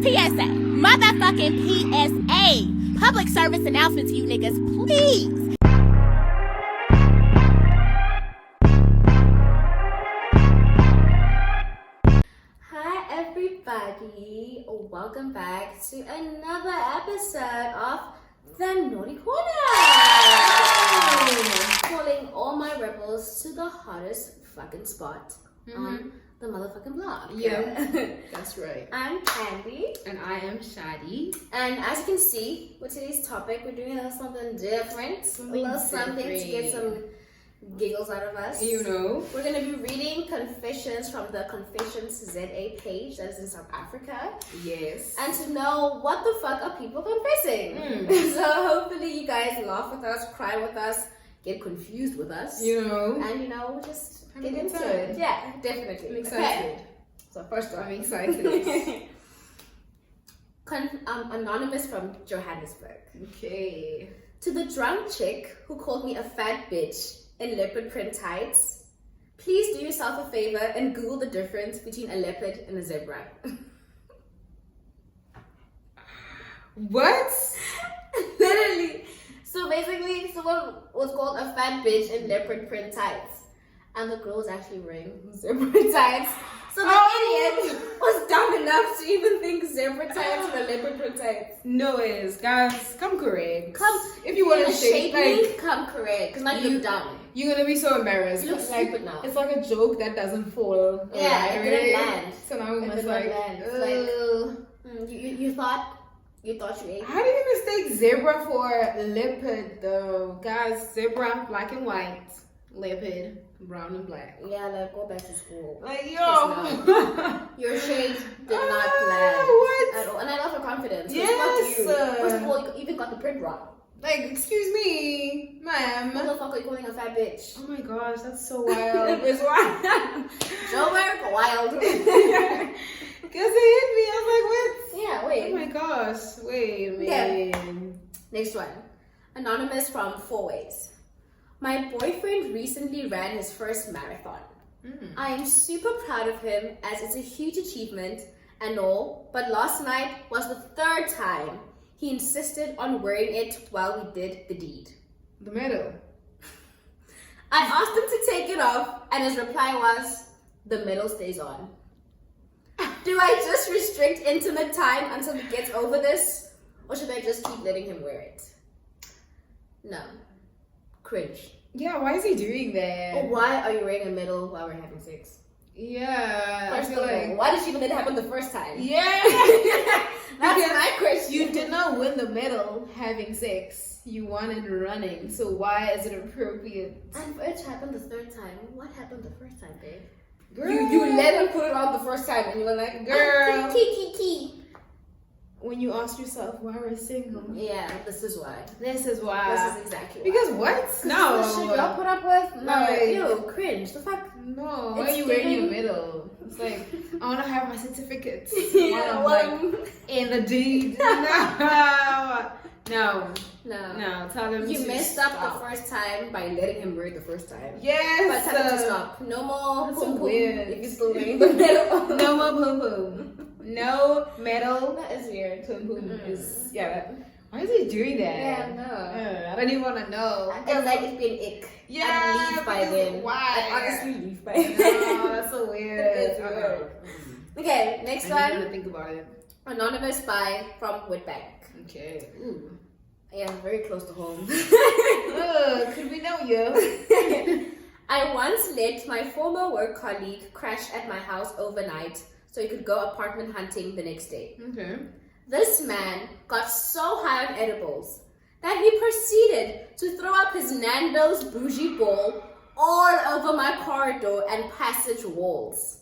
PSA. Motherfucking PSA. Public service announcement to you niggas, please. Hi everybody. Welcome back to another episode of The Naughty Corner. Calling all my rebels to the hottest fucking spot on the motherfucking block. Yeah, that's right. I'm Candy. And I am Shadi. And as you can see, with today's topic, we're doing a little something different. A little something to get some giggles out of us. You know. We're going to be reading confessions from the Confession.ZA page that is in South Africa. Yes. And to know what the fuck are people confessing. So hopefully you guys laugh with us, cry with us, get confused with us. You know. And just get a good into time. it. Yeah, definitely. I'm excited. Okay. So first off, I'm excited. Anonymous from Johannesburg. Okay. To the drunk chick who called me a fat bitch in leopard print tights, please do yourself a favor and Google the difference between a leopard and a zebra. What? Literally. So basically, someone was called a fat bitch in leopard print tights, and the girl was actually wearing zebra tights. So the idiot was dumb enough to even think zebra tights were leopard print tights. No is, guys, come correct. Come, if you want to shape like, me, come correct, because now you look dumb. You're gonna be so embarrassed. You look stupid now. It's like a joke that doesn't fall. Yeah, it didn't land. So now we must land. You thought you ate. How do you mistake zebra for leopard though? Guys, zebra, black and white. Leopard, brown and black. Yeah, like go back to school. Like, yo. Your shade did not land what? at all. And I love her confidence. Yes. Fuck you. First of all, you even got the print wrong. Like, excuse me, ma'am. Motherfucker, you calling a fat bitch. Oh my gosh, that's so wild. It's wild. Joburg, wild. Because it hit me. I was like, what? Yeah, wait. Oh my gosh. Wait a minute. Yeah. Next one. Anonymous from Four Ways. My boyfriend recently ran his first marathon. I am super proud of him as it's a huge achievement and all, but last night was the third time he insisted on wearing it while we did the deed. The medal. I asked him to take it off and his reply was, the medal stays on. Do I just restrict intimate time until he gets over this? Or should I just keep letting him wear it? No. Cringe. Yeah, why is he doing that? Or why are you wearing a medal while we're having sex? Yeah. First of all, why did she even let it happen the first time? Yeah. That's my question. You did not win the medal having sex. You won it running. So why is it appropriate? And for it to happen the third time, what happened the first time, babe? Girl. You let him put it on the first time and you were like, girl. Key. When you ask yourself why we're single. Yeah, this is why. This is why. This is exactly why. Because what? No. This shit y'all put up with? No. Like, Ew, cringe. The fuck? No. Why are you wearing your medal? It's like, I want to have my certificates. Yeah, like, in the deed. No. Tell them you to messed stop. up the first time by letting him wear it the first time. Yes. But tell him to stop. No more That's boom so boom weird. if you're still wearing the medal. No more boom boom. No medal. That is weird. Boom boom is why is he doing that? Yeah, no. I don't even want to know. I feel like it's been ick. Yeah, I'd leave by then. Why? I'd honestly leave by then. No, that's so weird. It's weird. Okay, next I one. need to think about it. Anonymous spy from Whitbank. Okay. Ooh. Yeah, very close to home. Could we know you? I once let my former work colleague crash at my house overnight so he could go apartment hunting the next day. Okay. This man got so high on edibles that he proceeded to throw up his Nando's bougie bowl all over my corridor and passage walls.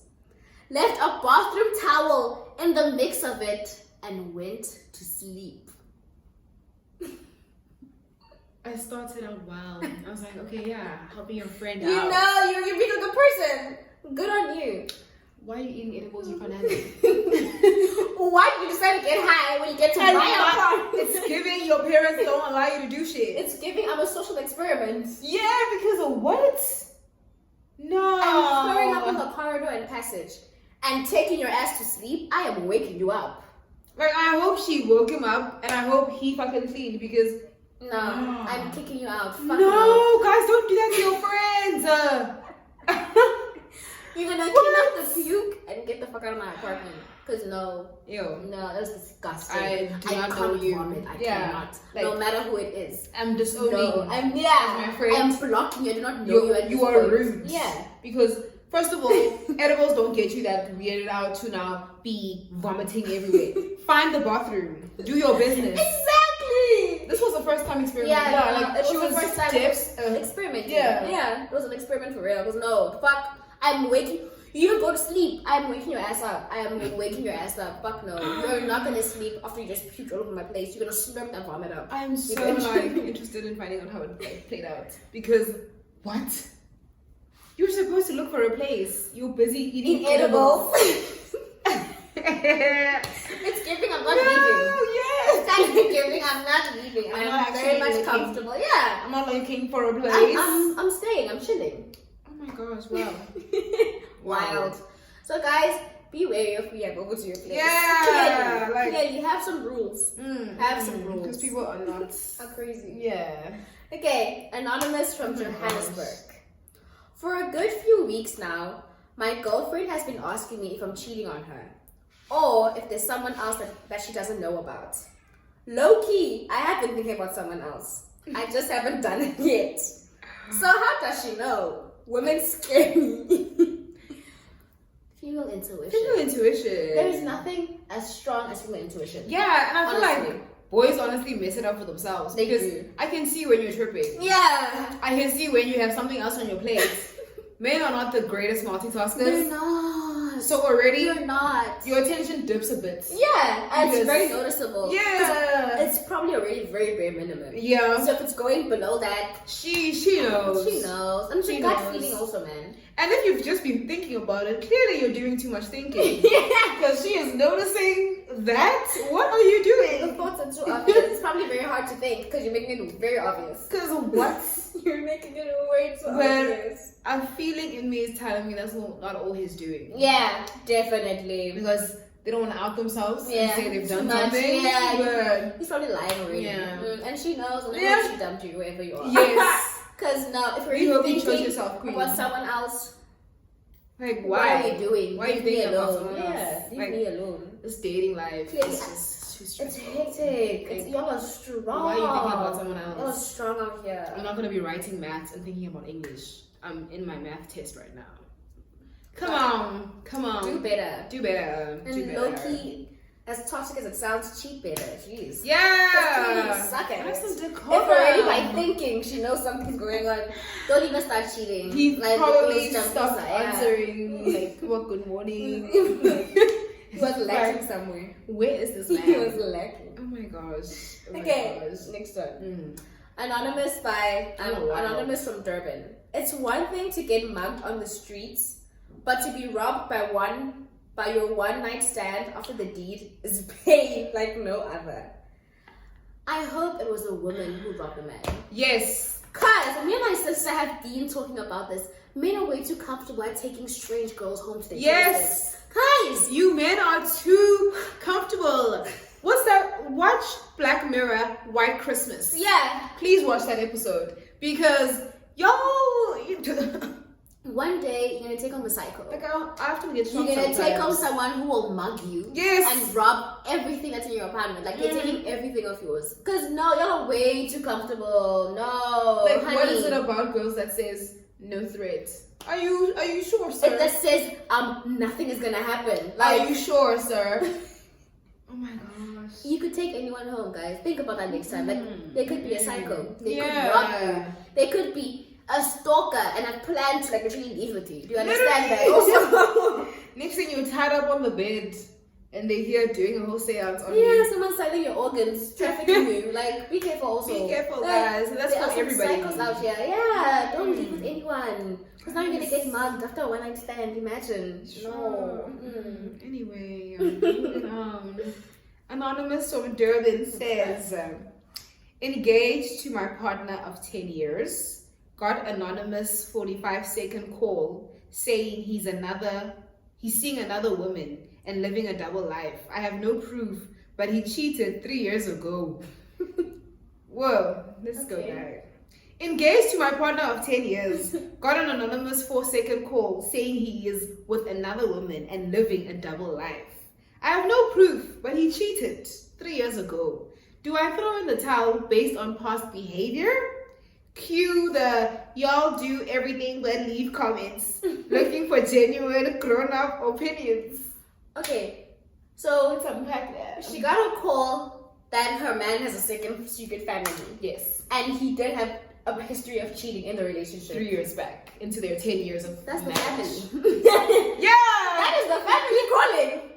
Left a bathroom towel in the mix of it and went to sleep. I started out wild. I was like, okay, yeah, helping your friend You out. know, you're being a good person. Good on you. Why are you eating edibles in Fernando? Why did you decide to get high when you get to my apartment? It's giving your parents don't allow you to do shit. It's giving I'm a social experiment. Yeah, because of what? No. I'm throwing up in the corridor and passage and taking your ass to sleep. I am waking you up. Like, I hope she woke him up, and I hope he fucking cleaned, because... No, I'm kicking you out. Fuck no, guys, don't do that to your friends. You're gonna clean up the puke and get the fuck out of my apartment. Cause no, Ew. no, that's disgusting. I do not know can't you. vomit. I Yeah, cannot. like, no matter who it is. I'm disowning No, you. I'm my friend. I'm blocking you. I do not know you. At You this are point. rude. Yeah. Because first of all, edibles don't get you that weirded out to now be vomiting everywhere. Find the bathroom. Do your business. Exactly. This was the first time experiment. Yeah, like it she was the first time dips. experimenting. Yeah. Yeah, it was an experiment for real. Because no, fuck, I'm waking. You don't go to sleep. I'm waking your ass up. I am waking your ass up. Fuck no. You're not gonna sleep after you just puked all over my place. You're gonna slurp that vomit up. I'm so like interested in finding out how it played out. Because what? You're supposed to look for a place. You're busy eating edibles. Yes. It's giving. I'm not leaving. Yes. It's kind of giving. I'm not leaving. I'm I'm not very actually much looking. comfortable. Yeah. I'm not looking for a place. I'm staying. I'm chilling. Oh my gosh! Wow. Wild. So guys, be wary if we have over to your place. Yeah, clearly, have some rules. Have some rules. Because people are not. Are crazy. Yeah. Okay, anonymous from Johannesburg. For a good few weeks now, my girlfriend has been asking me if I'm cheating on her, or if there's someone else that she doesn't know about. Low key, I have been thinking about someone else. I just haven't done it yet. So how does she know? Women scare me. Female intuition. Female intuition. There is nothing as strong as female intuition. Yeah, and I feel Honestly. like boys honestly mess it up for themselves. They Because do. I can see when you're tripping. Yeah. I can see when you have something else on your plate. Men are not the greatest They're multitaskers. not. So already, You're not. your attention dips a bit. Yeah, and it's Because- very noticeable. Yeah. It's probably already very bare minimum. Yeah. So if it's going below that, She knows. she knows. And it's She a gut knows. feeling also, man. And if you've just been thinking about it, clearly you're doing too much thinking. Yeah. Because she is noticing that. What are you The doing? thoughts are too obvious. It's probably very hard to think because you're making it very obvious. Because what? You're making it way too Well, obvious. A feeling in me is telling me that's not all he's doing. Yeah, definitely. Because they don't want to out themselves Yeah, and say they've too done much. something. Yeah. But He's probably lying already. Yeah. And she knows, and I Yeah. hope she dumped you wherever you are. yes. Because now, if We you're hope you really chose thinking yourself, queen. about someone else, Like, what why? are you doing? Why are you Leave me thinking about alone. someone Yeah, else? leave Like, me alone. this dating life Clearly, is just too It's stressful. hectic. It's, y'all are strong. Why are you thinking about someone Y'all are else? strong out here. I'm not going to be writing maths and thinking about English. I'm in my math test right now. Come on. Do better. Do better. Do And better. low key, as toxic as it sounds, cheat better. Jeez. Yeah. You suck at Have it. some If decorum. already by thinking she knows something's going on, don't even start cheating. He Like, probably it was stopped yeah. answering like, well, good morning. He was lacking somewhere. Where is this man? He was lacking. Oh my gosh. Oh my Okay, gosh. next one. Mm. Anonymous by Oh, wow. Anonymous from Durban. It's one thing to get mugged on the streets, but to be robbed by your one night stand after the deed is pain like no other. I hope it was a woman who robbed a man. Yes. Cause me and my sister have been talking about this. Men are way too comfortable at taking strange girls home to their Yes. places. Guys, You men are too comfortable. What's that? Watch Black Mirror White Christmas. yeah. Please watch that episode. Because y'all One day you're gonna take home a psycho. like I have to get You're shocked gonna take home sometimes. someone who will mug you. Yes. And rob everything that's in your apartment. Like they're taking everything of yours. Cause no, y'all are way too comfortable. No, Like honey. what is it about girls that says no threat? Are you sure, sir? It just says nothing is gonna happen. Are Like you sure, sir? Oh my gosh. you could take anyone home, guys. Think about that next time. Like they could be a psycho. They Yeah. could rob you. They could be a stalker and have planned to like literally leave with you. Do you understand that? Also, Next thing you're tied up on the bed and they hear doing a whole seance on yeah, you. someone's selling your organs, trafficking you. Like, be careful also. Be careful, Like, guys. That's there for are some everybody. psychos out here. Yeah, don't live with anyone. Because now you're gonna get mugged after a one night stand. Imagine. No. Anyway, moving on. Anonymous from Durban says, engaged to my partner of 10 years. Got anonymous 45-second call saying he's seeing another woman and living a double life. I have no proof, but he cheated 3 years ago. Whoa, let's go Okay. back. Engaged to my partner of 10 years. Got an anonymous 4-second call saying he is with another woman and living a double life. I have no proof, but he cheated 3 years ago. Do I throw in the towel based on past behavior? Cue the y'all do everything but leave comments. Looking for genuine grown-up opinions. Okay, so Let's unpack that. she got a call that her man has a second secret family. Yes. And he did have a history of cheating in the relationship. 3 years back into their 10 years of That's the marriage. family. Yeah! That is the family calling.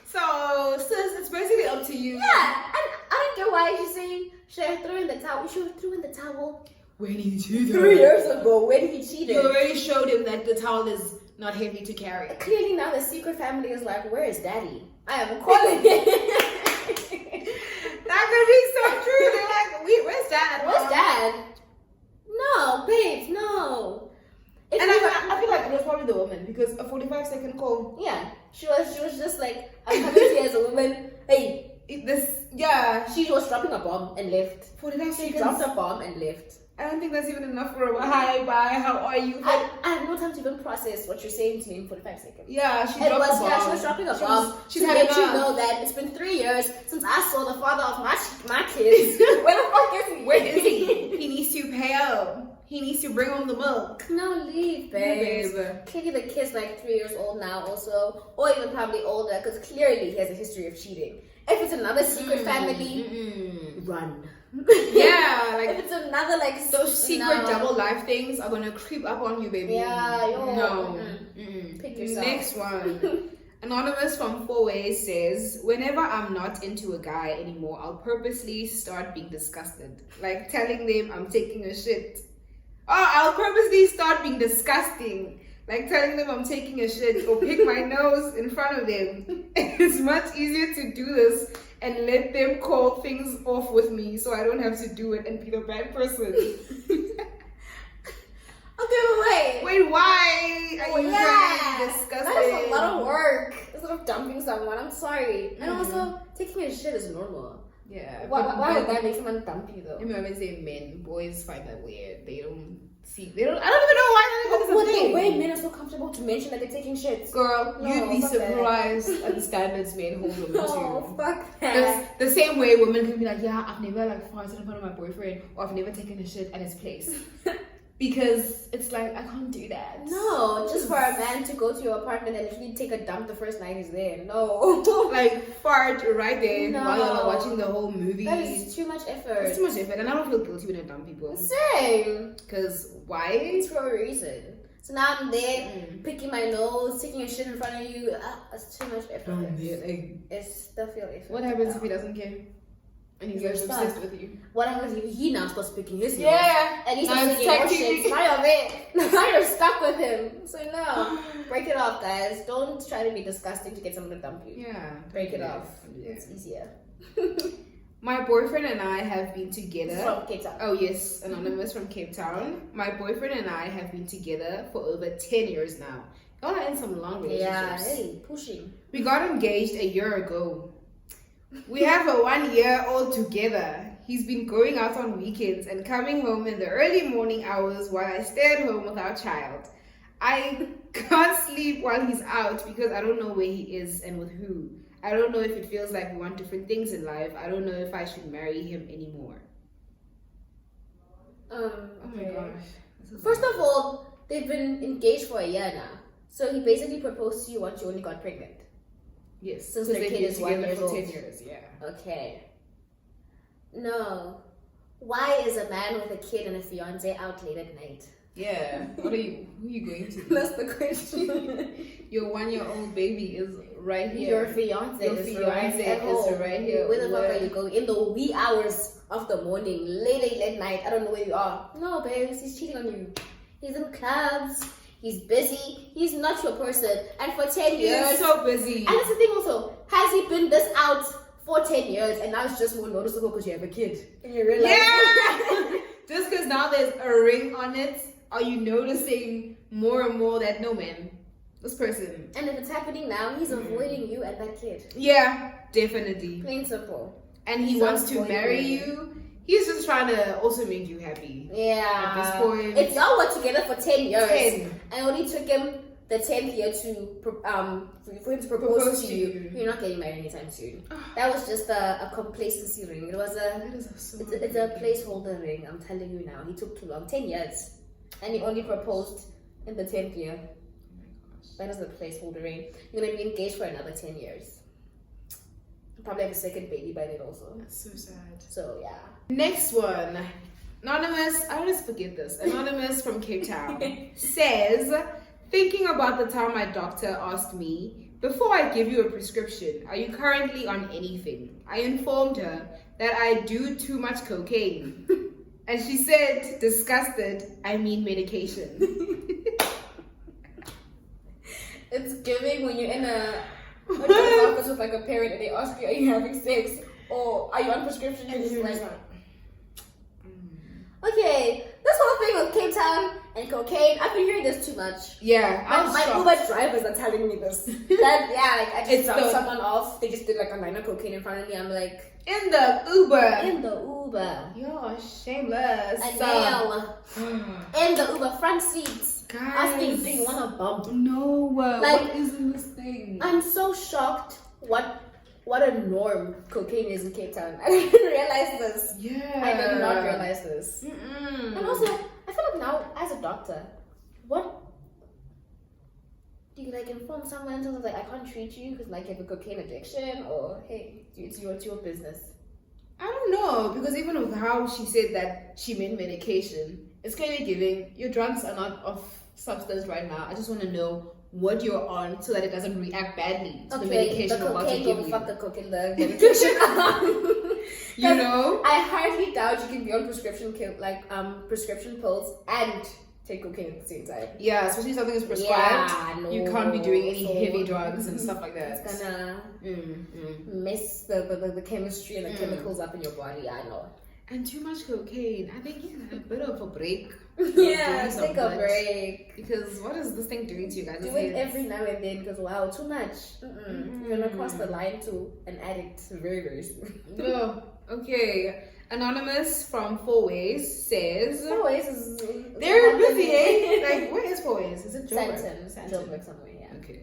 So, sis, it's basically up to you. Yeah, and I don't get why she's saying, should I throw in the towel? You should have threw in the towel When he cheated. 3 years ago when he cheated. You already showed him that the towel is not heavy to carry. Clearly now the secret family is like, where is daddy? I am calling it. That could be so true. They're like, where's dad? Where's dad? No, babes, no. If And we were- I feel like it was probably the woman because a 45-second call. yeah, she was just like, I'm coming here as a woman. Hey, She she was dropping a bomb and left. 45 She seconds. dropped a bomb and left. I don't think that's even enough for a hi, bye, how are you? I had no time to even process what you're saying to me in 45 seconds. Yeah, she It dropped was, a bomb. yeah, she was dropping a bomb She's to had let you enough. know that it's been 3 years since I saw the father of my kids. Where the fuck is he? Where is he? He needs to pay out. He needs to bring home the milk. No, leave, babe. Babe. Clearly the kid's like 3 years old now also, or even probably older, because clearly he has a history of cheating. If it's another secret family, run. Yeah, like If it's another like those secret no. double life things are gonna creep up on you, baby. Yeah, yo. No. Pick yourself. Next one. Anonymous from 4 Ways says, whenever I'm not into a guy anymore, I'll purposely start being disgusted. Like telling them I'm taking a shit. Oh, I'll purposely start being disgusting. Like telling them I'm taking a shit or pick my nose in front of them. It's much easier to do this and let them call things off with me so I don't have to do it and be the bad person. Okay, wait. Wait, why are you trying to be disgusting? That is a lot of work. Instead of dumping someone, I'm sorry. And also, taking a shit is normal. Yeah. Why would that make someone dump you though? I remember saying men, boys find that weird. They don't see. I don't even know why But that's a the thing. way men are so comfortable to mention that they're taking shits. Girl, No, you'd be fuck that. surprised at the standards men hold women No, to. fuck that. The same way women can be like, yeah, I've never like farted in front of my boyfriend, or I've never taken a shit at his place. Because it's like, I can't do that. No, just for a man to go to your apartment and literally take a dump the first night he's there. No. Like, fart right there No. while you're watching the whole movie. That is too much effort. It's too much effort, and I don't feel guilty when I dump people. Same. Because why? It's for a reason. So now I'm there, picking my nose, taking a shit in front of you. It's too much effort. Like, It's still feel effort. what happens if he doesn't care? And he's You're like stuck. obsessed with you. What happens if he now starts picking his nose? Yeah. And he's Now not it's taking your technically- shit. Now you're there. Now you're stuck with him. So no. Break it off, guys. Don't try to be disgusting to get someone to dump you. Yeah. Break it off. Yeah. It's easier. My boyfriend and I have been together. From Cape Town. Oh yes, anonymous from Cape Town. My boyfriend and I have been together for over 10 years now. Y'all are in some long relationships. Yeah, hey, pushing. We got engaged a year ago. We have a 1 year old together. He's been going out on weekends and coming home in the early morning hours while I stay at home with our child. I can't sleep while he's out because I don't know where he is and with who. I don't know if it feels like we want different things in life. I don't know if I should marry him anymore. Oh my gosh. This is First of all, they've been engaged for a year now. So he basically proposed to you once you only got pregnant. Yes, Since because the they've kid been is 1 together year for old. 10 years, yeah. Okay. No. Why is a man with a kid and a fiance out late at night? Yeah. Who are you going to? That's the question. Your 1 year old baby is right here. Your fiance Your is fiance right at is home. right here. Where the fuck Where- are you going? In the wee hours of the morning, late at night. I don't know where you are. No, babes, he's cheating on you. He's in clubs. He's busy. He's not your person. And for 10 He years. is so busy. And that's the thing also. Has he been this out for 10 years and now it's just more noticeable because you have a kid? And you realize. Yeah! Just because now there's a ring on it, are you noticing more and more that no man, this person. And if it's happening now, he's avoiding you and that kid. Yeah. definitely. Plain simple. And he wants to marry you. He's just trying to also make you happy. Yeah. At this point. If y'all were together for 10 years, 10. and only took him the 10th year for him to propose to you, you're not getting married anytime soon. That was just a complacency ring. It was it's a placeholder ring. I'm telling you now. He took too long. 10 years. And he only proposed in the 10th year. That is a placeholder ring. You're going to be engaged for another 10 years. Probably have a second baby by then also. That's so sad. So, yeah. Next one. Anonymous, I always forget this. Anonymous from Cape Town says, thinking about the time my doctor asked me, before I give you a prescription, are you currently on anything? I informed her that I do too much cocaine. And she said, disgusted, I mean medication. It's giving when you're in a office with like a parent and they ask you, are you having sex? Or are you on prescription? And you're just like, okay, this whole thing with Cape Town and cocaine, I've been hearing this too much. Yeah, my Uber drivers are telling me this. That I just dropped someone off. They just did like a line of cocaine in front of me. I'm like, in the Uber. You're shameless. And now, in the Uber front seats. Guys, asking, do you want a bump? No, like, what is in this thing? I'm so shocked. What a norm cocaine is in Cape Town. I didn't realize this. Yeah, I did not realize this. Mm-mm. And also, I feel like now as a doctor, what do you like inform someone in terms of like I can't treat you because like you have a cocaine addiction, or hey, it's your business. I don't know, because even with how she said that she meant medication, it's clearly giving your drugs are not of substance right now. I just want to know what you're on so that it doesn't react badly to the medication the about to cocaine give don't you. fuck the cocaine, the medication. You know, I hardly doubt you can be on prescription pills and take cocaine at the same time. yeah, especially if something is prescribed. Yeah, no, you can't be doing any so heavy drugs and stuff like that. It's gonna mess the chemistry and the chemicals up in your body. I know. And too much cocaine. I think you need a bit of a break. Yeah, take a break. Because what is this thing doing to you guys? Do it every now and then because wow, too much. You're gonna cross the line to an addict very, very soon. No. Okay. Anonymous from Four Ways says. Four Ways is they're busy, eh? Like, where is Four Ways? Is it Joburg? Joburg somewhere, yeah. Okay.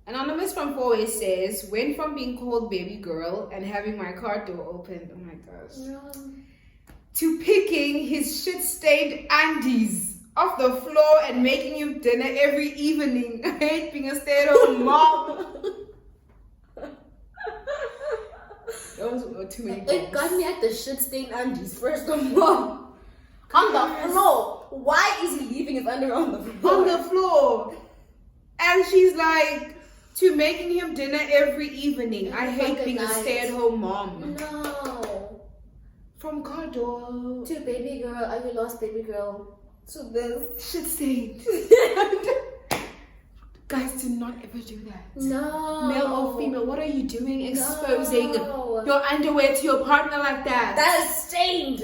Anonymous from Four Ways says, went from being called baby girl and having my car door opened, oh my gosh, to picking his shit-stained undies off the floor and making him dinner every evening. I hate being a stay-at-home mom. Those were too many It got me at the shit-stained undies first of all. On the floor. Why is he leaving his underwear on the floor? On the floor. And she's like, to making him dinner every evening. I hate being a stay-at-home mom. No. From car door To baby girl, are you lost baby girl? To this. shit stained. Guys, do not ever do that. No. Male or female, what are you doing exposing No. your underwear to your partner like that? That is stained.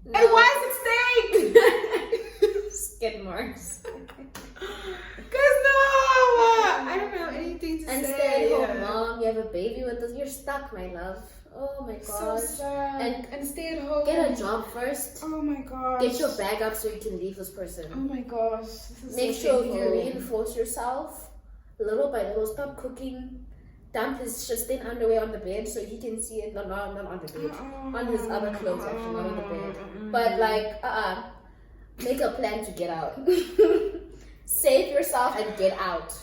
And why is it stained? Skid marks. Cause no, I don't know anything to And say. stay at home mom, you have a baby with us. You're stuck, my love. Oh my So gosh. sad. And stay at home. Get a job first. Oh my gosh. Get your bag up so you can leave this person. Oh my gosh. This is Make so sure painful. you reinforce yourself little by little. Stop cooking. Dump his shit-stained underwear on the bed so he can see it. No, not on the bed. On his other clothes, actually, not on the bed. But like, make a plan to get out. Save yourself and get out.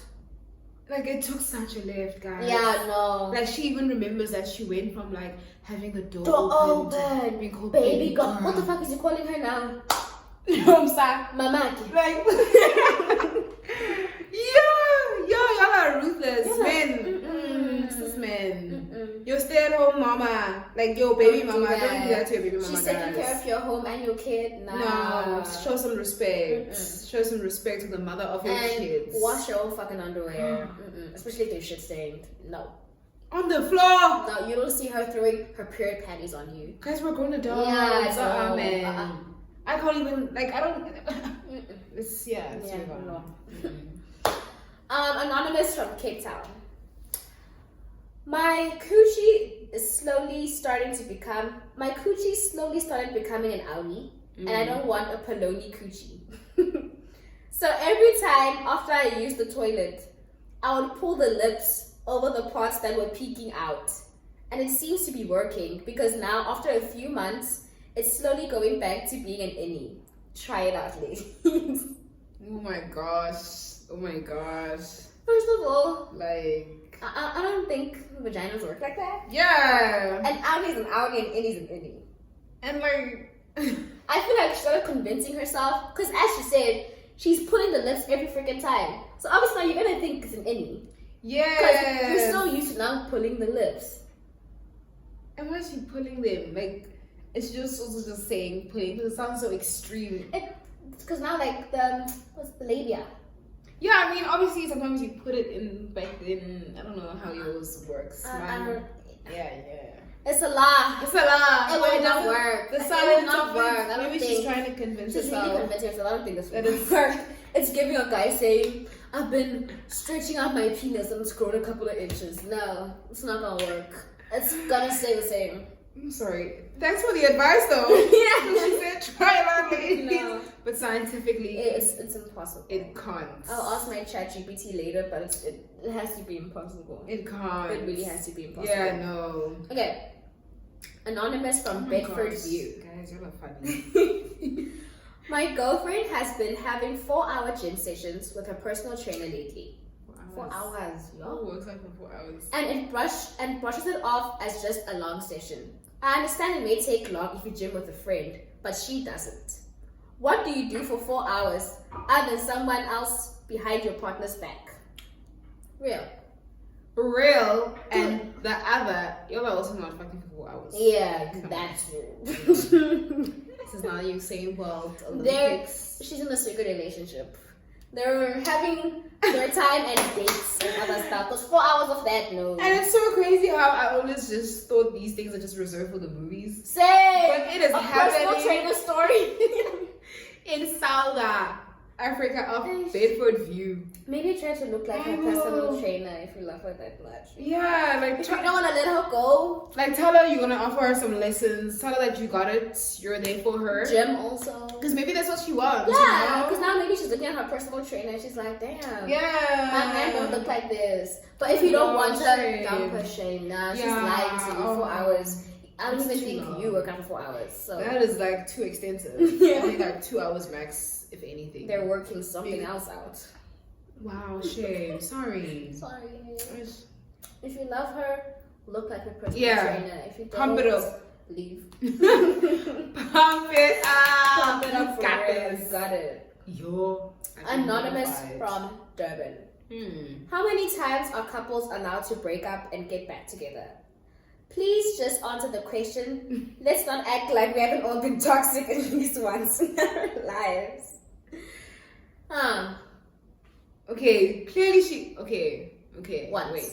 Like, it took such a lift, guys. Yeah, no. Like, she even remembers that she went from like having the door Door open to open. being called Baby girl. What the fuck is he calling her now? I'm sorry. Mamaki. Like, y'all are ruthless men. Ruthless men. Your stay-at-home mama, like your baby Don't do mama. that. Don't do that to your baby mama. She's taking guys. care of your home and your kid. Nah. No, show some respect. Show some respect to the mother of your And kids. wash your own fucking underwear. Especially if they're shit stained. No. On the floor. No, you don't see her throwing her period panties on you. Guys, we're grown adults. Yeah, no. Man. I can't even, like, I don't. It's, it's really no. Anonymous from Cape Town. My coochie slowly started becoming an owie, and I don't want a Poloni coochie. So every time after I use the toilet, I would pull the lips over the parts that were peeking out. And it seems to be working because now, after a few months, it's slowly going back to being an innie. Try it out, ladies. Oh my gosh. First of all, Like, I don't think vaginas work like that. yeah. An outie is an outie and innie's an innie. And like, I feel like she started convincing herself, because as she said, she's pulling the lips every freaking time. So obviously now you're gonna think it's an innie. yeah. Because you're so used to now pulling the lips. And why is she pulling them? Like, it's just also just saying pulling because it sounds so extreme. Because now like what's the labia? Yeah, I mean, obviously sometimes you put it in back then. I don't know how yours works. Mine, yeah. It's a lie. It's a lie. It will not work. The It silence will not of work. it. I don't Maybe think. she's trying to convince She's herself. really convincing herself. I don't think this That will is- work. It's giving a guy saying, I've been stretching out my penis and it's grown a couple of inches. No, it's not gonna work. It's gonna stay the same. I'm sorry. Thanks for the advice, though. Yeah. She said try it out, ladies. No. But scientifically, It's impossible. it can't. I'll ask my chat GPT later, but it has to be impossible. It can't. It really has to be impossible. Yeah, no. Okay. Anonymous from Oh my Bedford gosh. View. Guys, you're not funny. My girlfriend has been having 4-hour gym sessions with her personal trainer lately. 4 hours, Oh, yo. works like for 4 hours. And brushes it off as just a long session. I understand it may take long if you gym with a friend, but she doesn't. What do you do for 4 hours other than someone else behind your partner's back? Real. Real, and the other, you're also not fucking for 4 hours. Yeah, Come that's true. This is not you saying World They're, Olympics. she's in a secret relationship. They're having their time and dates and other stuff. Because 4 hours of that, no. And it's so crazy how I always just thought these things are just reserved for the movies. Say But it is a personal happening trainer story. in South Africa of Bedford View. Maybe try to look like I her personal know. trainer if you love her that much. Yeah, like If you don't want to let her go, like tell her you're gonna offer her some lessons. Tell her that you got it. You're there for her. gym also. Because maybe that's what she wants. Yeah, you because know? now maybe she's looking at her personal trainer and she's like, damn. Yeah. My man don't look like this. But if you don't No, want her, shame. don't push shame. Nah, she's Yeah, lying to you. 4 hours. I don't That's even too think long. you work out for 4 hours. So That is like too extensive. Yeah. I think like 2 hours max, if anything. they're working something else out. Wow, shame. Sorry. Sorry. If you love her, look like her personal Yeah. trainer. If you don't, Pump it up. leave. Pump it up. Pump it up for Got real. this. You got it. Yo. Anonymous from Durban. Hmm. How many times are couples allowed to break up and get back together? Please just answer the question. Let's not act like we haven't all been toxic at least once in our lives. Okay, clearly she. Okay. Once. Wait.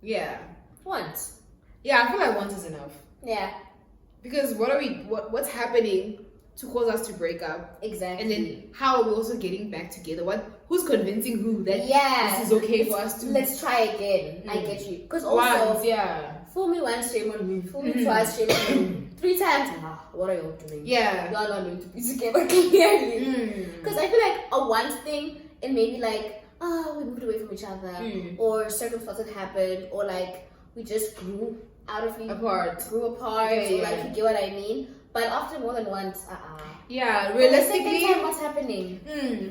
Yeah. Once. Yeah, I feel like once is enough. Yeah, Because what's happening to cause us to break up? exactly. And then how are we also getting back together? Who's convincing who that yeah, this is okay for us to let's try again. I Mm. get you. Because also, once, yeah. fool me once, shame on me. Fool me twice, shame on me. 3 times, what are you doing? Yeah. Y'all not going to be together clearly. Mm. Because I feel like a once thing, it may be like, we moved away from each other, or circumstances happened, or like we just grew out of Apart. grew apart, Okay, or like yeah. you get what I mean. But after more than once, Yeah, But the second realistically, time, what's happening?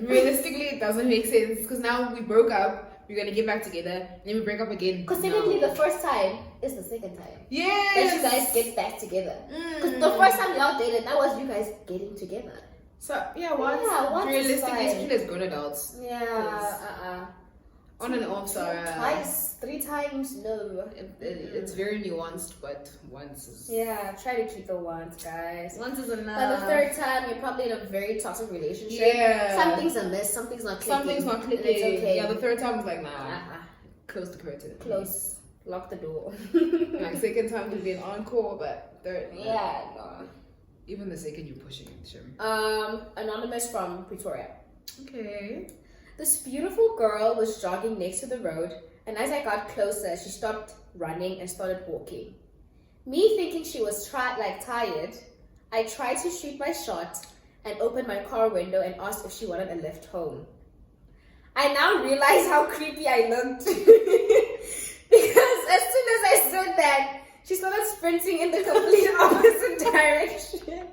realistically, it doesn't make sense because now we broke up. We're gonna get back together, and then we break up again. Because technically, the first time is the second time that yes, you guys get back together. Because the first time y'all dated, that was you guys getting together. So yeah, once. Yeah, once is Realistically, fine. especially as grown adults, Yeah, on and off, twice, 3 times, no. it's very nuanced, but once is Yeah, try to keep the once, guys. once is enough. By the 3rd time, you're probably in a very toxic relationship. Yeah. Something's amiss, something's not clicking. Something's not and clicking. It's okay. Yeah, the 3rd time was like, nah, Uh-uh. close the curtain. Close. Lock the door. Like 2nd time could be an encore, but 3rd, Yeah, no. even the 2nd you're pushing it, sure. Anonymous from Pretoria. Okay. This beautiful girl was jogging next to the road and as I got closer, she stopped running and started walking. Me thinking she was tired, I tried to shoot my shot and opened my car window and asked if she wanted a lift home. I now realize how creepy I looked. Because as soon as I said that, she started sprinting in the complete opposite direction.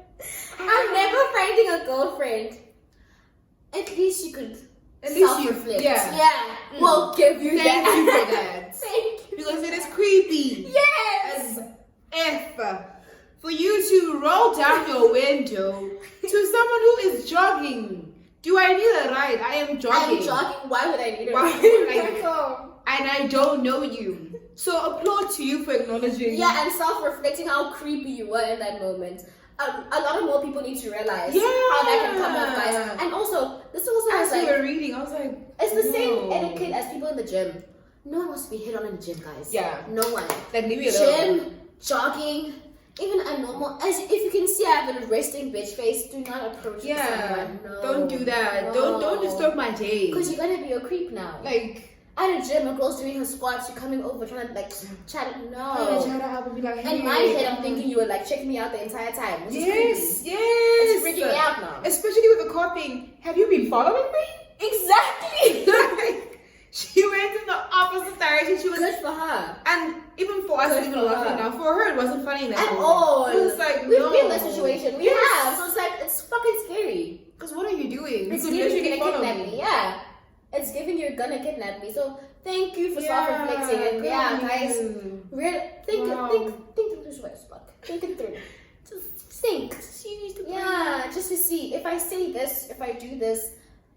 I'm never finding a girlfriend. At least you could self-reflect. Yeah. We'll give you Thank that. you for that. Thank you. Because it is creepy. Yes. As if for you to roll down your window to someone who is jogging. Do I need a ride? I am jogging. I'm jogging. Why would I need a Why ride? would I- And I don't know you. So applaud to you for acknowledging. Yeah, and self-reflecting how creepy you were in that moment. A lot of more people need to realize Yeah. how that can come off, guys. And also, this also As was we like, were reading, I was like, it's the same no. etiquette as people in the gym. No one wants to be hit on in the gym, guys. Yeah. No one. Like, leave me alone. Gym, jogging, even a normal. As if you can see, I have a resting bitch face. Do not approach someone. No. Don't do that. No. Don't disturb my day. Because you're gonna be a creep now. Like, at a gym, a girl's doing her squats, you're coming over trying to like chat. I'm No. gonna try to help and be like, hey. In my head, I'm thinking you were like checking me out the entire time. Which is Yes, creepy. yes. It's freaking me out now. Especially with the car thing. Have you been following me? Exactly. Like, she went in the opposite direction. She was, Good for her. and even for us, Good it's even for laughing her. now. For her, it wasn't funny in that At moment. all. It was like, We've no. been in that situation. We Yes. have. So it's like, it's fucking scary. Because what are you doing? It's You could giving literally you're gonna follow kidnap me. Yeah. It's giving you're gonna kidnap me. So thank you for Yeah, self-reflecting. And yeah, good. guys, Wow. think through what fuck. Think it through. Just think. Yeah, just to see if I say this, if I do this,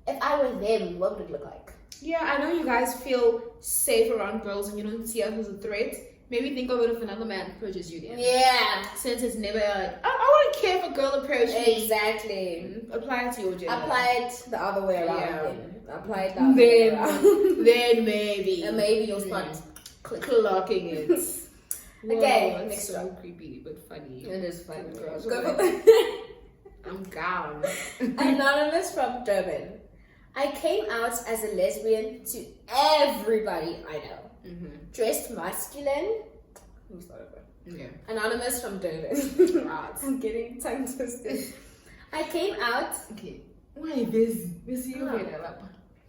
if I were them, what would it look like? Yeah, I know you guys feel safe around girls and you don't see us as a threat. Maybe think of it if another man approaches you then. Yeah. Since it's never like, I wouldn't care if a girl approached me. Exactly. Apply it to your gender. Apply it the other way around. Yeah. Then. Apply it the other way around. Then maybe. And maybe you'll start clicking. Clocking it. Okay, Whoa, next it's so one. creepy but funny. It is fun. Girls Go are for like, I'm down. Anonymous from Durban. I came out as a lesbian to everybody I know. Dressed masculine. Let me start over. Okay. Anonymous from Durban. Right. I'm getting tongue twisted. I came out. Okay. Why busy? Busy Oh. over there.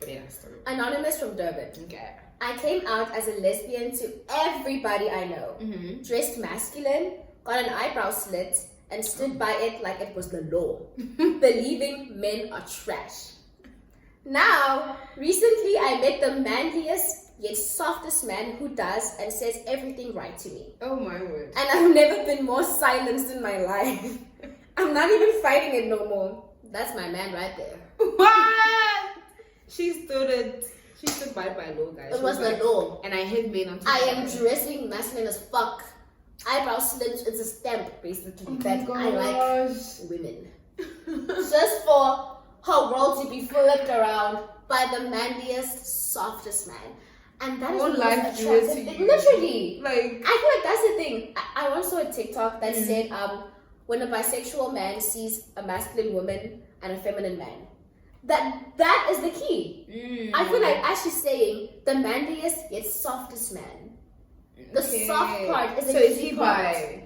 But yeah, start. Anonymous from Durban. Okay. I came out as a lesbian to everybody I know. Dressed masculine, got an eyebrow slit, and stood by it like it was the law, believing men are trash. Now, recently I met the manliest yet softest man who does and says everything right to me. Oh my word. And I've never been more silenced in my life. I'm not even fighting it no more. That's my man right there. What? She stood by law, guys. It was the law. And I hate men on I am TikTok. dressing masculine as fuck. Eyebrow slit is a stamp, basically, that I like women. Just for her world to be flipped around by the manliest, softest man. And that is What the life most do it attractive to thing. you? Literally. Like, I feel like that's the thing. I once saw a TikTok that said when a bisexual man sees a masculine woman and a feminine man, that is the key. I feel like as she's saying, the manliest yet softest man. The soft part is so the is key he part. bi?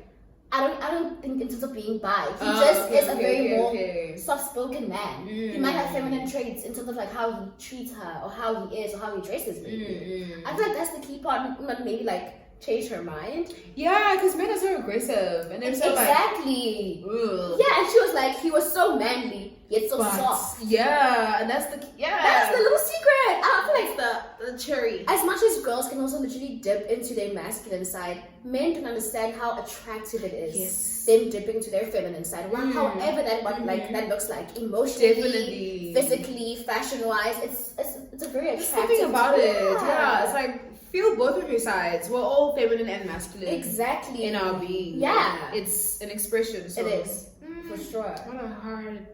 I don't think in terms of being bi. He just is a very more okay. soft-spoken man. He might have feminine traits in terms of like how he treats her or how he is or how he dresses. Maybe. I feel like that's the key part. Maybe like change her mind. Yeah, because men are so aggressive and they're so Exactly. like, ugh. Yeah, and she was like, he was so manly yet so soft. Yeah, and that's the That's the little secret. I feel like the cherry. as much as girls can also literally dip into their masculine side, men can understand how attractive it is. Yes. Them dipping to their feminine side. However that looks like emotionally, Definitely. physically, fashion wise. It's a very There's attractive. something about it. Yeah, it's like feel both of your sides. We're all feminine and masculine. Exactly. In our being. Yeah. It's an expression. So. It is. For sure. What a hard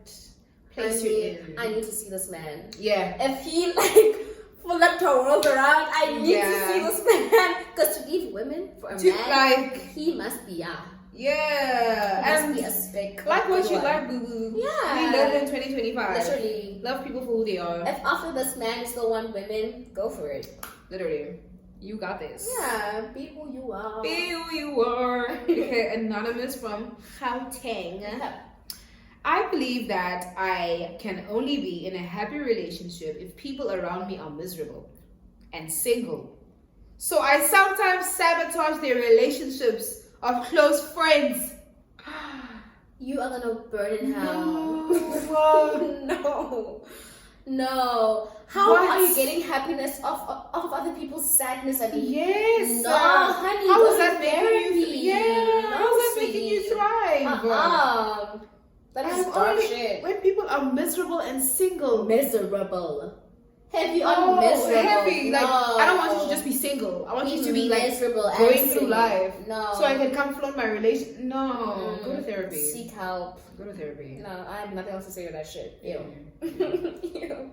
I place you're need, in. I need to see this man. Yeah. If he like flipped her world around, I need to see this man. Because to leave women for a To, man, like, he must be yeah. He must And be a spick. like what you one. like, boo boo. Yeah. We live in 2025. Literally. Love people for who they are. If after this man you still want women, go for it. Literally. You got this. Yeah, be who you are. Be who you are. Okay, Anonymous from Gauteng. I believe that I can only be in a happy relationship if people around me are miserable and single. So I sometimes sabotage their relationships of close friends. You are gonna burn in hell. No. No. How What? are you getting happiness off of other people's sadness? I mean, Yes. no, honey. How go is to that making therapy. you? Yeah. No, How is that making you sweetie. thrive? That is dark shit. When people are miserable and single. Miserable. Heavy on miserable. Heavy. Like, No. I don't want you to just be single. I want you to be like miserable and going through single. life. No. So I can come float my relation. No. Go to therapy. Seek help. Go to therapy. No, I have nothing else to say to that shit. Ew. Ew.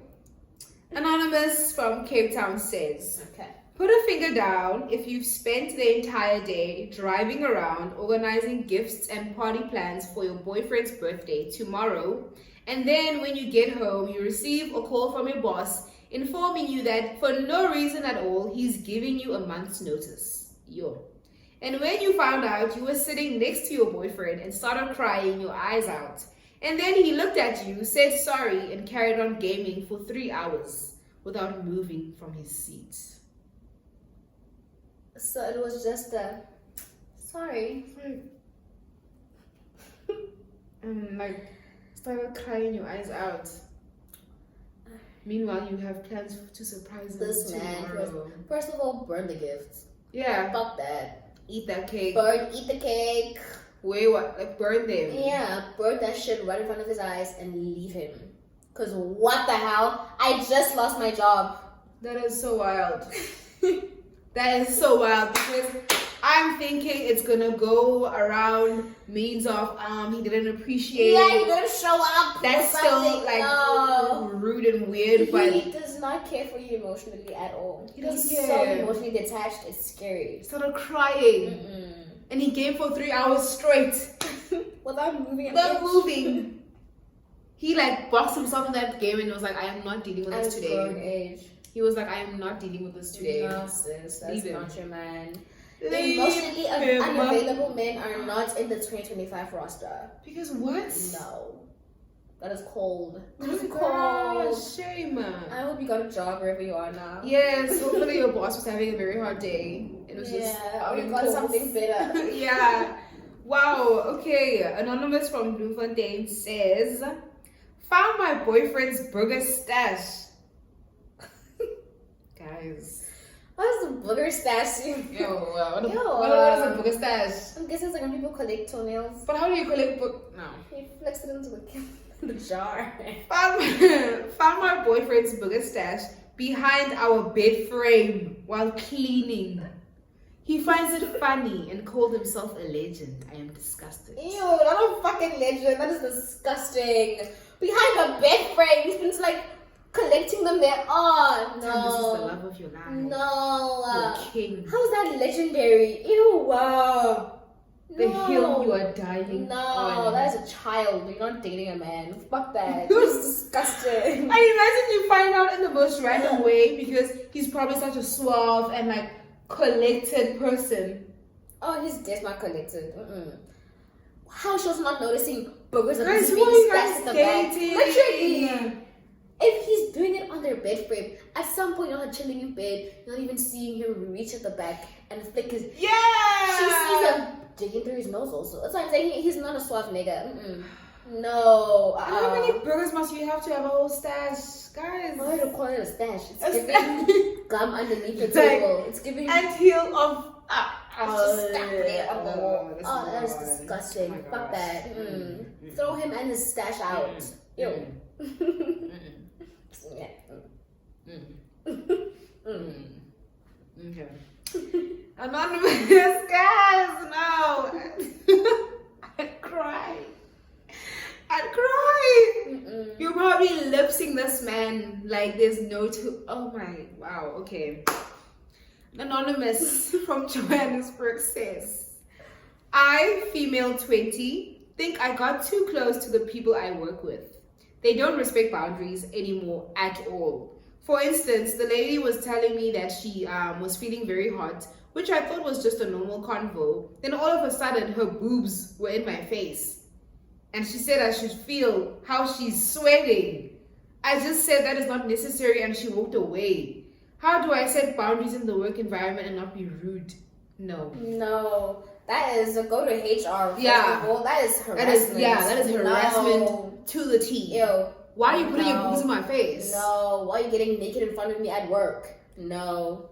Anonymous from Cape Town says, Okay. put a finger down if you've spent the entire day driving around organizing gifts and party plans for your boyfriend's birthday tomorrow, and then when you get home you receive a call from your boss informing you that for no reason at all he's giving you a month's notice. Yo. And when you found out, you were sitting next to your boyfriend and started crying your eyes out. And then he looked at you, said sorry, and carried on gaming for 3 hours without moving from his seat. So it was just a sorry. And like started crying your eyes out. Meanwhile, you have plans to surprise him This man tomorrow. First of all, burn the gifts. Yeah, Fuck that. eat that cake. Eat the cake. Wait, what? Like burn them? Yeah, burn that shit right in front of his eyes and leave him. Cause what the hell? I just lost my job. That is so wild. That is so wild because I'm thinking it's gonna go around means of he didn't appreciate. Yeah, he didn't show up. That's or still something. like No. rude and weird, but He does not care for you emotionally at all. He doesn't He's care. so emotionally detached. It's scary. started crying. And he game for 3 hours straight Without moving. without moving. He like boxed himself in that game and was like, I am not dealing with this At a grown today. age. He was like, I am not dealing with this today. No, sis, that's Leave him. not your man. Leave Emotionally him. unavailable men are not in the 2025 roster. Because what? No. That is cold. That Oh is my cold. gosh, shame. I hope you got a job wherever you are now. Yes, hopefully your boss was having a very hard day. It was just Yeah, out or you in got cold. something better. Yeah. Wow. Okay. Anonymous from Bloemfontein says, found my boyfriend's burger stash. Guys. What's the booger stash? Yo, what is Yo, a burger stash? I'm guessing it's like when people collect toenails. But how do you collect No. You flex it into the jar. Found my boyfriend's burger stash behind our bed frame while cleaning. He finds it funny and called himself a legend. I am disgusted. Ew, not a fucking legend. That is disgusting. Behind a bed frame, it's like collecting them there. Oh, This is the no. love of your life. No. You're king. How is that legendary? Ew, wow. The No. hill you are dying No, on. that is a child. You're not dating a man. Fuck that. It's disgusting. I imagine you find out in the most random way because he's probably such a suave and like collected person. Oh, his desk not collected. How she was not noticing burgers and Guys, being who are you stashed guys in the back? dating? Literally. If he's doing it on their bed frame, at some point you're not chilling in bed, you're not even seeing him reach at the back and flick his. Yeah. She sees him digging through his nose also. That's why I'm saying he's not a suave nigga. No. And how many burgers must you have to have a whole stash, guys? Why do you call it a stash? It's A giving gum underneath the It's like table. It's giving. And heel of. It's just stacked there. no, Oh, that is God. disgusting. Oh my Fuck gosh. that. Throw him and his stash out. Ew. Yeah. Okay. Anonymous, guys, no. I'd cry. You're probably lip syncing this man like there's no to. Oh my, wow, okay. Anonymous from Johannesburg says, I, female 20, think I got too close to the people I work with. They don't respect boundaries anymore at all. For instance, the lady was telling me that she was feeling very hot, which I thought was just a normal convo. Then all of a sudden, her boobs were in my face. And she said I should feel how she's sweating. I just said that is not necessary and she walked away. How do I set boundaries in the work environment and not be rude? No. That is a go to HR. Yeah. That is harassment. That is harassment to the T. Ew. Why are you putting your boobs in my face? No. Why are you getting naked in front of me at work? No.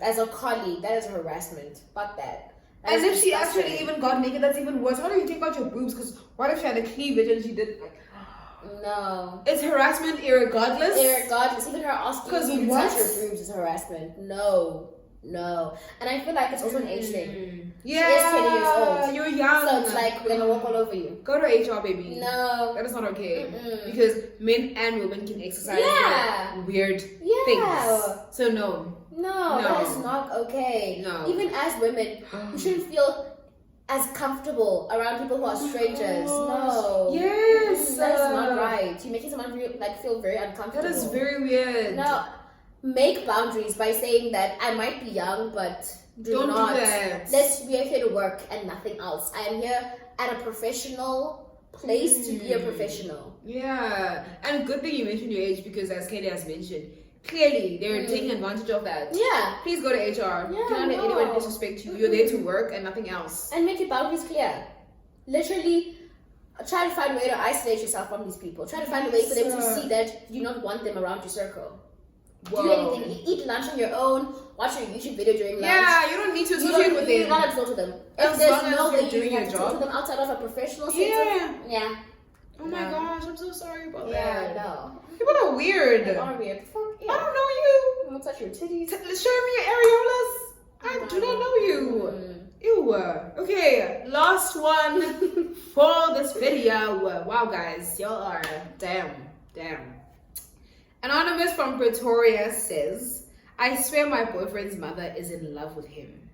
As a colleague, that is harassment. Fuck that. And if she actually even got naked, that's even worse. Why don't you take out your boobs? Because what if she had a cleavage and she did like... No. It's harassment irregardless? Irregardless. Even her asking you to touch your boobs is harassment. No. And I feel like it's also an age thing. Yeah. She is 20 years old. You're young. So it's like, we're gonna walk all over you. Go to HR, baby. No. That is not okay. Because men and women can exercise weird things. So no, that is not okay. No. Even as women, you shouldn't feel as comfortable around people who are strangers. No. Yes. That's not right. You're making someone feel very uncomfortable. That is very weird. No. Make boundaries by saying that I might be young, but don't not do that. We are here to work and nothing else. I am here at a professional place to be a professional. Yeah. And good thing you mentioned your age, because as Katie has mentioned, clearly they're taking advantage of that. Yeah. Please go to HR. Do not let anyone disrespect you. You're there to work and nothing else. And make your boundaries clear. Literally, try to find a way to isolate yourself from these people. Try to find a way for them to see that you don't want them around your circle. Whoa. Do anything. Eat lunch on your own. Watch your YouTube video during lunch. Yeah, you don't need to associate with them. You're not to talk to them. As If there's long as no you're way doing you your have to talk job. to them outside of a professional setting. Yeah. Oh my gosh, I'm so sorry about Yeah, that. no. People are weird. They are weird. Fuck yeah. I don't know you. Don't touch your titties. Show me your areolas. I do not know you. Ew. Okay, last one for this video. Wow, guys, y'all are damn. Anonymous from Pretoria says, I swear my boyfriend's mother is in love with him.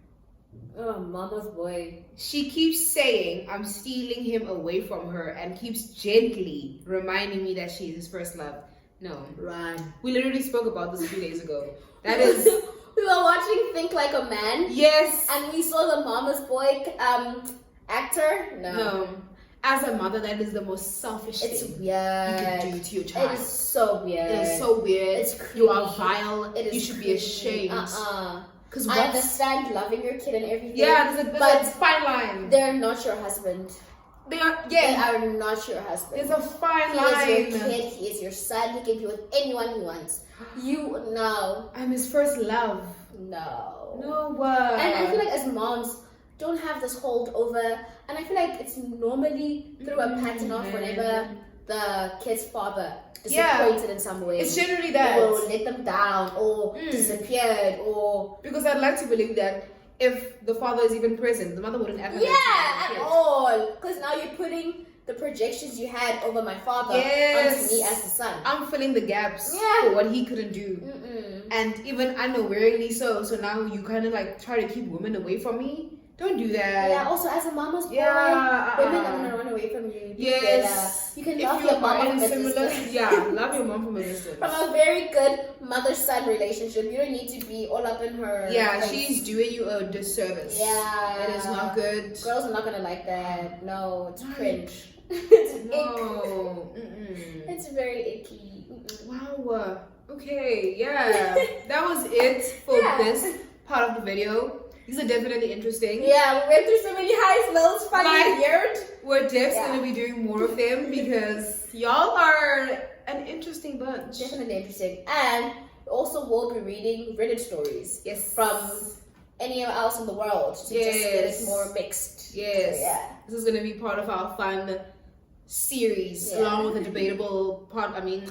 Oh, mama's boy. She keeps saying I'm stealing him away from her and keeps gently reminding me that she is his first love. No. Run. We literally spoke about this a few days ago. That is... We were watching Think Like a Man. Yes. And we saw the mama's boy actor. No. As a mother, that is the most selfish It's thing weird. you can do to your child. It is so weird. It is so weird. It's creepy. You are vile. It is You should creepy. be ashamed. Because I understand loving your kid and everything. Yeah, there's a fine line. They're not your husband. They are not your husband. There's a fine He line. is your kid. He is your son. He can be with anyone he wants. You no. I'm his first love. No. No. And I feel like as moms don't have this hold over, and I feel like it's normally through a pattern of whenever the kid's father disappointed in some way. It's generally that. Or let them down, or disappeared, or... Because I'd like to believe that if the father is even present, the mother wouldn't ever... Yeah, at all. Because now you're putting the projections you had over my father onto me as the son. I'm filling the gaps for what he couldn't do. And even unawarely so now you kind of like try to keep women away from me. Don't do that. Yeah, also as a mama's boy, women are gonna run away from you. Yes. You can love your mom from a distance. Love your mom from a distance. From a very good mother-son relationship. You don't need to be all up in her. Yeah, face. she's doing you a disservice. Yeah. It is not good. Girls are not gonna like that. No, it's cringe. No. It's very icky. Wow. Okay, yeah. That was it for this part of the video. These are definitely interesting. Yeah, we went through so many highs, lows, funny, weird. We're definitely going to be doing more of them because y'all are an interesting bunch. Definitely interesting. And also we'll be reading Reddit stories. Yes. From anywhere else in the world to just get it more mixed. Yes. So, yeah. This is going to be part of our fun series along with the debatable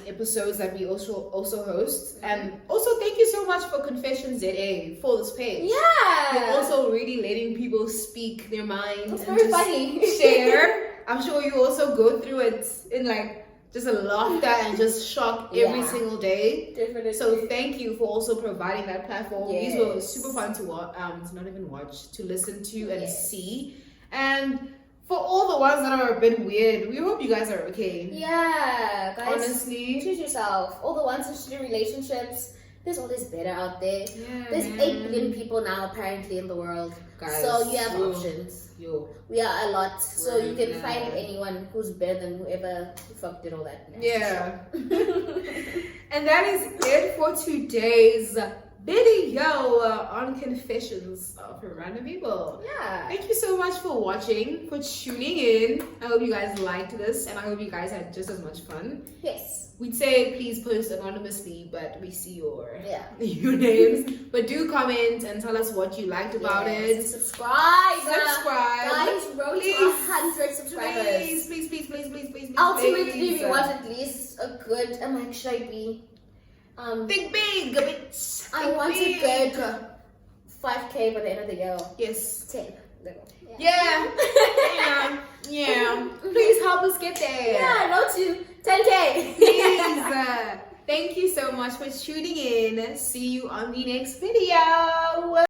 episodes that we also host. And also thank you so much for Confession.ZA for this page. Yeah. You're also really letting people speak their minds. It's and very just funny. share. I'm sure you also go through it in like just a laughter and just shock every single day. Definitely. So thank you for also providing that platform. Yes. These were super fun to watch, to not even watch, to listen to and see. And For all the ones that are a bit weird, we hope you guys are okay. Yeah, guys. Honestly. Choose yourself. All the ones in shitty relationships, there's always better out there. Yeah, There's man. 8 billion people now apparently in the world. Guys, so you have yo. options. Yo. We are a lot. So you can Yeah. find anyone who's better than whoever fuck did all that. nasty Yeah. shit. And that is it for today's video on Confessions of Random People. Yeah. Thank you so much for watching, for tuning in. I hope you guys liked this, and I hope you guys had just as much fun. Yes. We'd say please post anonymously, but we see your Yeah. names. But do comment and tell us what you liked about it. Subscribe. Subscribe. Guys, road to Please. 100 subscribers. Please. Ultimately, please. we want at least a good, like, should I be? Big, bitch. I want a good 5K by the end of the year. Yes. 10. Yeah. Yeah. Please help us get there. Yeah, road to 10K. Please. Thank you so much for tuning in. See you on the next video.